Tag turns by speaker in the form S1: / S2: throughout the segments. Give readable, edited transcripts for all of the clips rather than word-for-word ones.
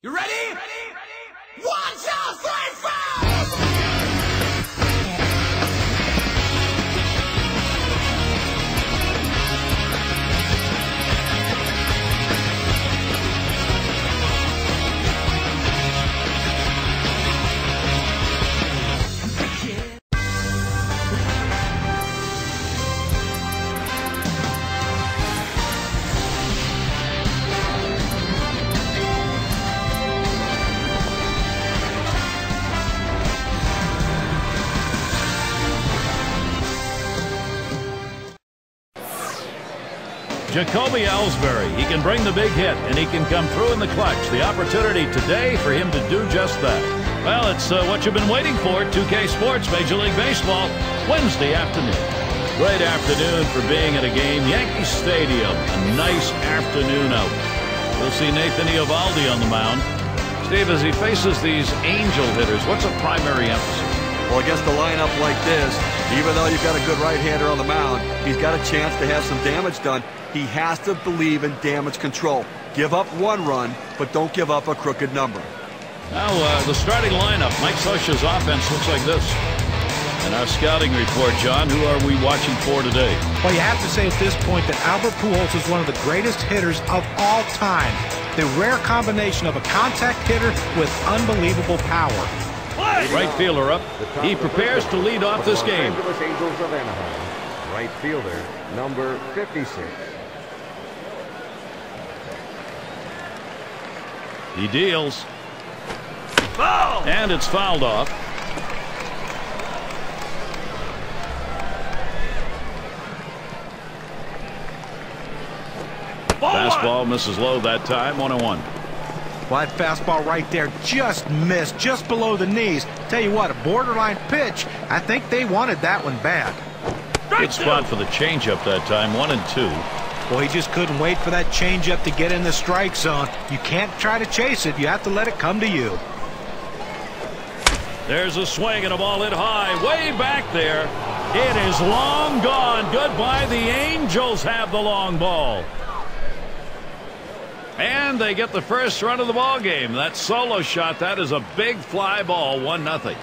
S1: You ready? Ready? 1, 2, 3, 4!
S2: Jacoby Ellsbury, he can bring the big hit, and he can come through in the clutch. The opportunity today for him to do just that. Well, it's what you've been waiting for. 2K Sports, Major League Baseball, Wednesday afternoon. Great afternoon for being at a game. Yankee Stadium, a nice afternoon out. We'll see Nathan Eovaldi on the mound. Steve, as he faces these Angel hitters, what's a primary emphasis?
S3: Well, against a lineup like this, even though you've got a good right-hander on the mound, he's got a chance to have some damage done. He has to believe in damage control. Give up one run, but don't give up a crooked number.
S2: Now, the starting lineup, Mike Scioscia's offense looks like this. And our scouting report, John, who are we watching for today?
S4: Well, you have to say at this point that Albert Pujols is one of the greatest hitters of all time. The rare combination of a contact hitter with unbelievable power.
S2: Right fielder up. He prepares to lead off this game.
S5: Los Angeles Angels of Anaheim. Right fielder, number 56.
S2: He deals. And it's fouled off. Fastball misses low that time. 1-1.
S4: Well, that fastball right there just missed, just below the knees. Tell you what, a borderline pitch. I think they wanted that one bad.
S2: Good spot for the changeup that time. 1-2.
S4: Well, he just couldn't wait for that changeup to get in the strike zone. You can't try to chase it. You have to let it come to you.
S2: There's a swing and a ball hit high, way back there. It is long gone. Goodbye. The Angels have the long ball. And they get the first run of the ball game. That solo shot, that is a big fly ball. 1-0.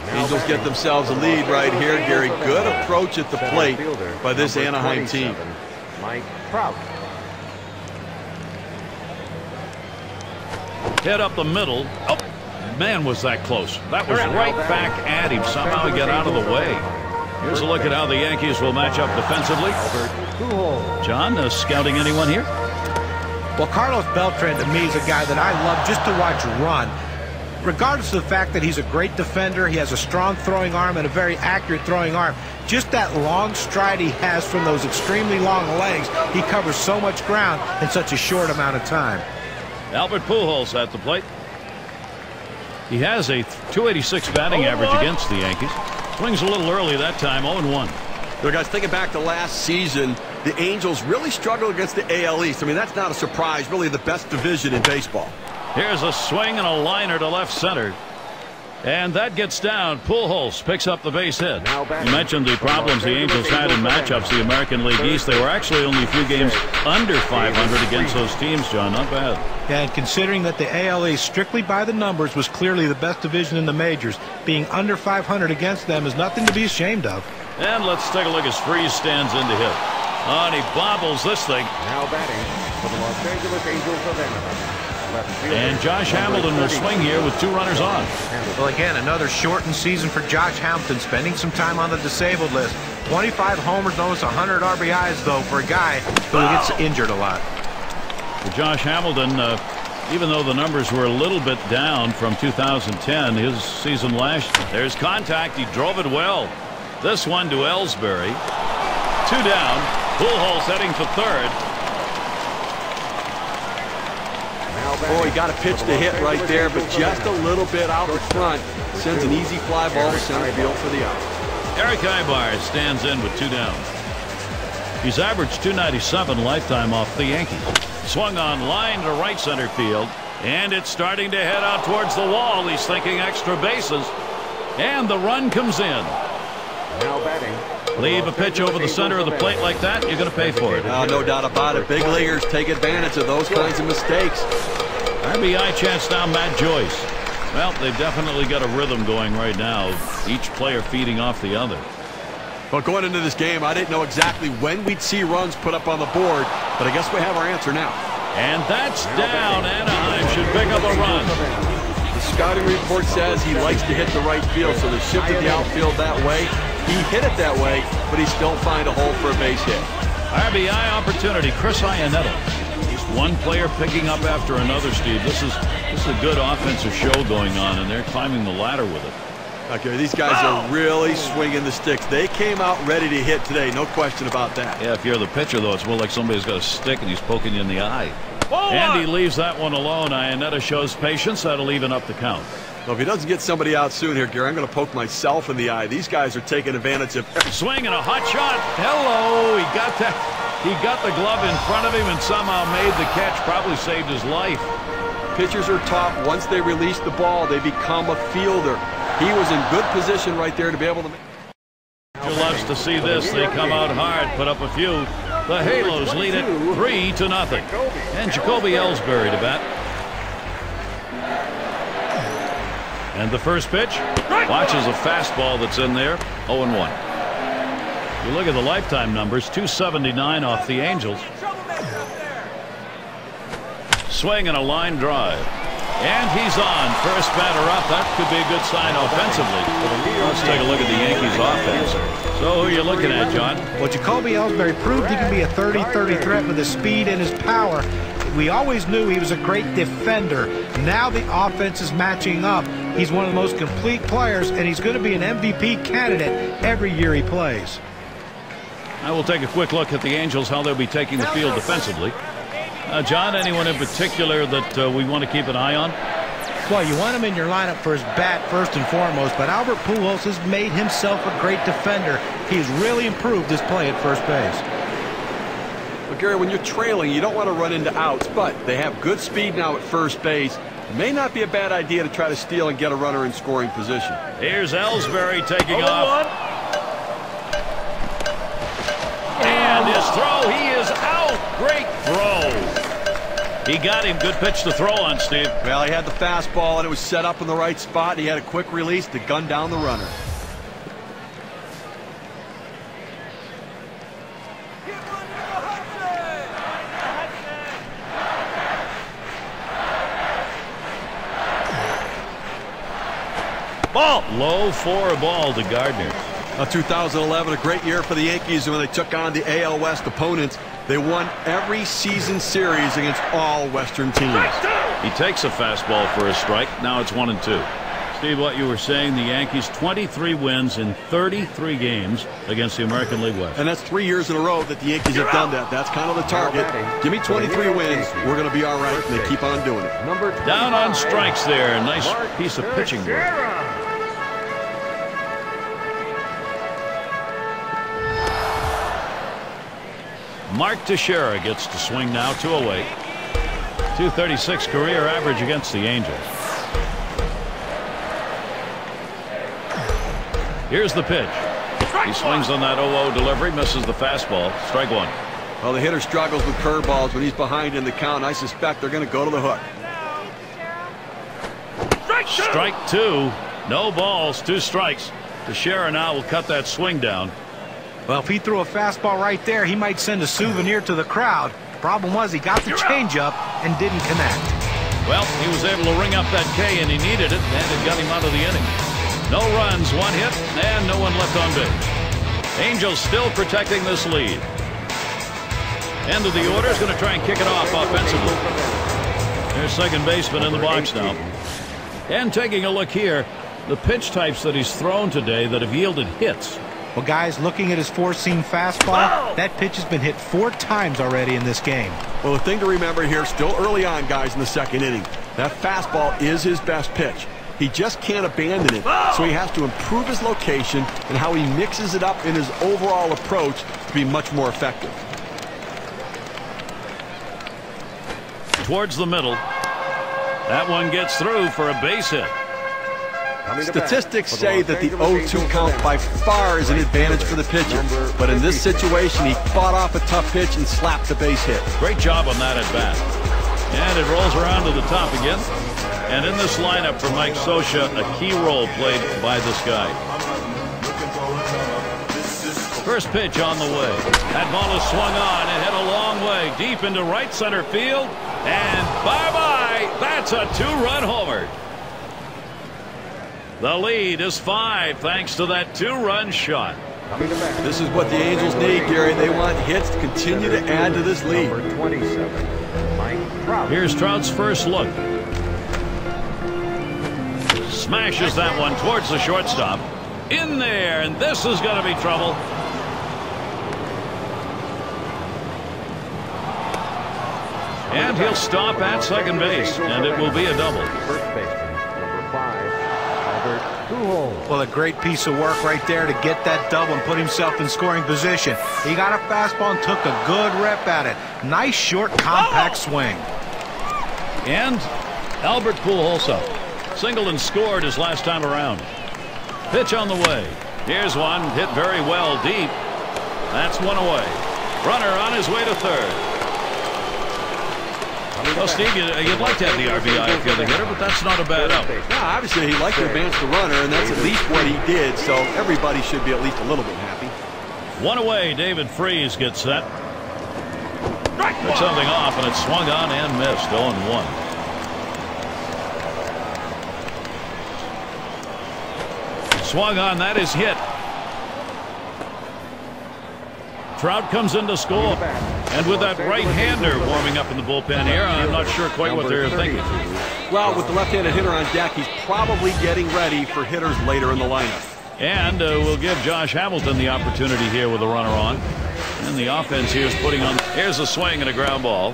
S3: Angels get themselves a lead right here, Gary. Good approach at the plate by this Anaheim team.
S5: Mike Trout.
S2: Hit up the middle. Oh, man, was that close. That was right back at him. Somehow he got out of the way. Here's a look at how the Yankees will match up defensively. John, scouting anyone here?
S4: Well, Carlos Beltran, to me, is a guy that I love just to watch run. Regardless of the fact that he's a great defender, he has a strong throwing arm and a very accurate throwing arm. Just that long stride he has from those extremely long legs, he covers so much ground in such a short amount of time.
S2: Albert Pujols at the plate. He has a .286 batting average against the Yankees. Swings a little early that time. 0-1.
S3: You guys, thinking back to last season, the Angels really struggled against the AL East. I mean, that's not a surprise. Really the best division in baseball.
S2: Here's a swing and a liner to left center. And that gets down. Pujols picks up the base hit. You mentioned the problems the Angels had in matchups, the American League East. They were actually only a few games under 500 against those teams, John. Not bad.
S4: Yeah, and considering that the AL East, strictly by the numbers, was clearly the best division in the majors, being under 500 against them is nothing to be ashamed of.
S2: And let's take a look as Freese stands in to hit. Oh, and he bobbles this thing.
S5: Now batting for the Los Angeles Angels of Anaheim.
S2: And Josh Hamilton will swing here with 2 runners on.
S4: Well, again, another shortened season for Josh Hamilton, spending some time on the disabled list. 25 homers, almost 100 RBIs, though, for a guy who gets injured a lot.
S2: For Josh Hamilton, even though the numbers were a little bit down from 2010, his season last year. There's contact. He drove it well. This one to Ellsbury. 2 down. Pujols heading to third.
S3: Oh, he got a pitch to hit right there, but just a little bit out in front. Sends an easy fly ball to center field for the out.
S2: Eric Aybar stands in with 2 down. He's averaged .297 lifetime off the Yankees. Swung on line to right center field, and it's starting to head out towards the wall. He's thinking extra bases. And the run comes in.
S5: Now batting.
S2: Leave a pitch over the center of the plate like that, you're going to pay for it.
S3: No doubt about it. Big leaguers take advantage of those kinds of mistakes.
S2: RBI chance now, Matt Joyce. Well, they've definitely got a rhythm going right now. Each player feeding off the other.
S3: Well, going into this game, I didn't know exactly when we'd see runs put up on the board, but I guess we have our answer now.
S2: And that's down. Anaheim should pick up a run.
S3: The scouting report says he likes to hit the right field, so they shifted the outfield that way. He hit it that way, but he still find a hole for a base hit.
S2: RBI opportunity, Chris Iannetta. Just one player picking up after another, Steve. This is a good offensive show going on, and they're climbing the ladder with it.
S3: Okay, these guys are really swinging the sticks. They came out ready to hit today, no question about that.
S2: Yeah, if you're the pitcher, though, it's more like somebody's got a stick and he's poking you in the eye. And he leaves that one alone. Iannetta shows patience. That'll even up the count.
S3: Well, if he doesn't get somebody out soon here, Gary, I'm going to poke myself in the eye. These guys are taking advantage of every
S2: swing and a hot shot. Hello. He got that. He got the glove in front of him and somehow made the catch. Probably saved his life.
S3: Pitchers are taught once they release the ball, they become a fielder. He was in good position right there to be able to make.
S2: Who loves to see this? They come out hard, put up a few. The Halos lead it 3-0. And Jacoby Ellsbury to bat. And the first pitch, watches a fastball that's in there, 0-1. You look at the lifetime numbers, 279 off the Angels. Swing and a line drive. And he's on. First batter up. That could be a good sign offensively. Let's take a look at the Yankees offense. So who are you looking at, John?
S4: Well, Jacoby Ellsbury proved he can be a 30-30 threat with his speed and his power. We always knew he was a great defender. Now the offense is matching up. He's one of the most complete players, and he's going to be an MVP candidate every year he plays.
S2: I will take a quick look at the Angels, how they'll be taking the field defensively. John, anyone in particular that we want to keep an eye on?
S4: Well, you want him in your lineup for his bat first and foremost, but Albert Pujols has made himself a great defender. He's really improved his play at first base.
S3: Well, Gary, when you're trailing, you don't want to run into outs, but they have good speed now at first base. It may not be a bad idea to try to steal and get a runner in scoring position.
S2: Here's Ellsbury taking off. And his throw, he is out. Great throw. He got him. Good pitch to throw on, Steve.
S3: Well, he had the fastball, and it was set up in the right spot. He had a quick release to gun down the runner.
S2: Ball. Low for a ball to Gardner.
S3: 2011, a great year for the Yankees when they took on the AL West opponents. They won every season series against all Western teams.
S2: He takes a fastball for a strike. Now it's 1-2. Steve, what you were saying, the Yankees 23 wins in 33 games against the American League West.
S3: And that's 3 years in a row that the Yankees have done that. That's kind of the target. Give me 23 wins. We're going to be all right. And they keep on doing it.
S2: Down on strikes there. Nice piece of pitching work. Mark Teixeira gets to swing now, 208. 236 career average against the Angels. Here's the pitch. He swings on that 0-0 delivery, misses the fastball. Strike one.
S3: Well, the hitter struggles with curveballs when he's behind in the count. I suspect they're going to go to the hook.
S2: Strike two. No balls, 2 strikes. Teixeira now will cut that swing down.
S4: Well, if he threw a fastball right there, he might send a souvenir to the crowd. Problem was he got the changeup and didn't connect.
S2: Well, he was able to ring up that K, and he needed it, and it got him out of the inning. No runs, 1 hit, and no one left on base. Angels still protecting this lead. End of the order is going to try and kick it off offensively. There's second baseman in the box now. And taking a look here, the pitch types that he's thrown today that have yielded hits.
S4: Well, guys, looking at his four-seam fastball, that pitch has been hit 4 times already in this game.
S3: Well, the thing to remember here, still early on, guys, in the second inning, that fastball is his best pitch. He just can't abandon it, so he has to improve his location and how he mixes it up in his overall approach to be much more effective.
S2: Towards the middle. That one gets through for a base hit.
S3: Statistics say that the 0-2 count by far is an advantage for the pitcher. But in this situation, he fought off a tough pitch and slapped the base hit.
S2: Great job on that at bat. And it rolls around to the top again. And in this lineup for Mike Scioscia, a key role played by this guy. First pitch on the way. That ball is swung on and hit a long way deep into right center field. And bye-bye. That's a two-run homer. The lead is 5 thanks to that two-run shot.
S3: This is what the Angels need, Gary. They want hits to continue to add to this lead.
S5: Number 27, Mike Trout.
S2: Here's Trout's first look. Smashes that one towards the shortstop. In there, and this is going to be trouble. And he'll stop at second base, and it will be a double.
S5: First baseman, number 5, Albert Pujols.
S4: Well, a great piece of work right there to get that double and put himself in scoring position. He got a fastball and took a good rep at it. Nice, short, compact swing.
S2: And Albert Pujols up. Singled and scored his last time around. Pitch on the way. Here's one hit very well deep. That's one away. Runner on his way to third. Well, Steve, you'd like to have the RBI if you're the hitter, but that's not a bad out.
S3: No, obviously, he'd like to advance the runner, and that's at least what he did, so everybody should be at least a little bit happy.
S2: One away, David Freese gets set. Took something off, and it swung on and missed. 0-1. Swung on, that is hit. Trout comes in to score. And with that right-hander warming up in the bullpen here, I'm not sure quite what they're thinking.
S3: Well, with the left-handed hitter on deck, he's probably getting ready for hitters later in the lineup.
S2: And we'll give Josh Hamilton the opportunity here with a runner on. And the offense here is putting on. Here's a swing and a ground ball.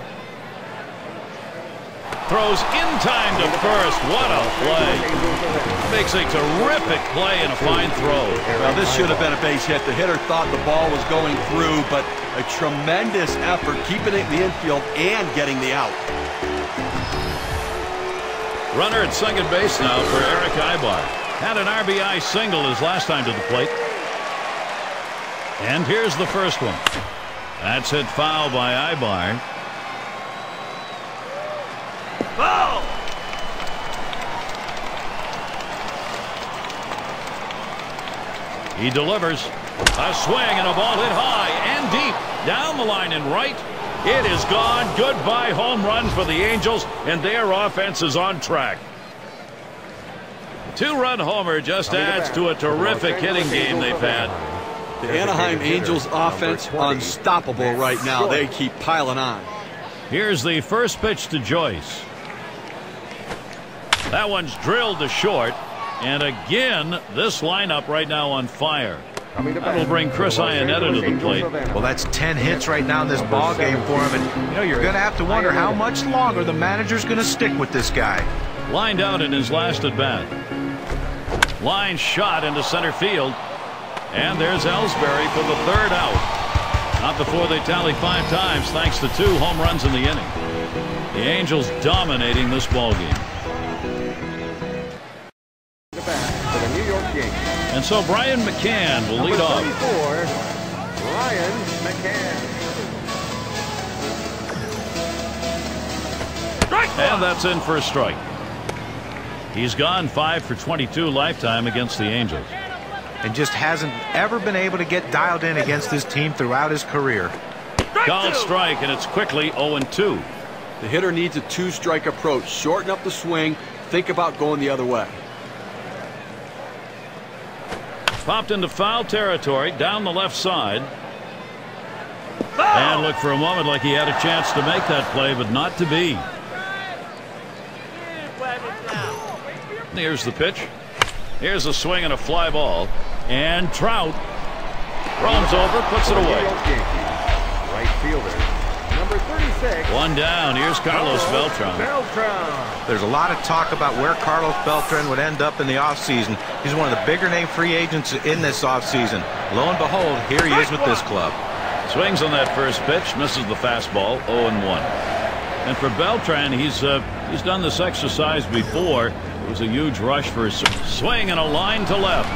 S2: Throws in time to first. What a play. Makes a terrific play and a fine throw.
S3: Well, this should have been a base hit. The hitter thought the ball was going through, but a tremendous effort keeping it in the infield and getting the out.
S2: Runner at second base now for Eric Aybar. Had an RBI single his last time to the plate. And here's the first one. That's hit foul by Aybar.
S1: Foul!
S2: He delivers. A swing and a ball hit high and deep. Down the line and right. It is gone. Goodbye home run for the Angels, and their offense is on track. Two-run homer just adds to a terrific hitting game they've had.
S3: The Anaheim Angels offense unstoppable right now. They keep piling on.
S2: Here's the first pitch to Joyce. That one's drilled to short. And again, this lineup right now on fire. That'll bring Chris Iannetta to the plate.
S4: Well, that's 10 hits right now in this ball game for him. And, you know, you're going to have to wonder how much longer the manager's going to stick with this guy.
S2: Lined out in his last at-bat. Line shot into center field. And there's Ellsbury for the third out. Not before they tally 5 times, thanks to 2 home runs in the inning. The Angels dominating this ball game. And so Brian McCann will lead off.
S5: Brian McCann.
S2: And that's in for a strike. He's gone 5 for 22 lifetime against the Angels.
S4: And just hasn't ever been able to get dialed in against this team throughout his career.
S2: Called strike, and it's quickly 0-2.
S3: The hitter needs a 2-strike approach. Shorten up the swing. Think about going the other way.
S2: Popped into foul territory down the left side. And looked for a moment like he had a chance to make that play, but not to be. Here's the pitch. Here's a swing and a fly ball. And Trout roams over, puts it away.
S5: Right fielder, number 36.
S2: One down. Here's Carlos Beltran.
S4: There's a lot of talk about where Carlos Beltran would end up in the offseason. He's one of the bigger name free agents in this offseason. Lo and behold, here he is with this club.
S2: Swings on that first pitch, misses the fastball, 0-1. And for Beltran, he's done this exercise before. It was a huge rush for a swing and a line to left.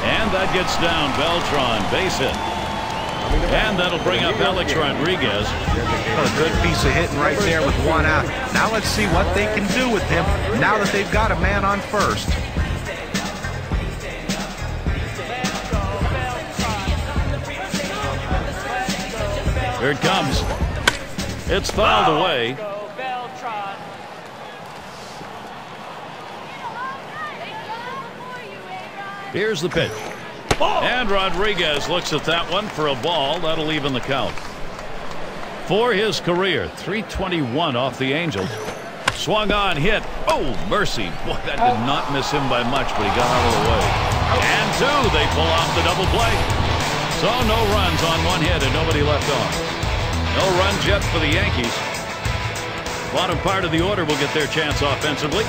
S2: And that gets down Beltran. Base hit. And that'll bring up Alex Rodriguez.
S4: A good piece of hitting right there with one out. Now let's see what they can do with him now that they've got a man on first.
S2: Here it comes. It's fouled away. Here's the pitch. And Rodriguez looks at that one for a ball. That'll even the count. For his career, 321 off the Angels. Swung on, hit. Oh, mercy. Boy, that did not miss him by much, but he got out of the way. And two, they pull off the double play. So no runs on one hit and nobody left on. No runs yet for the Yankees. Bottom part of the order will get their chance offensively.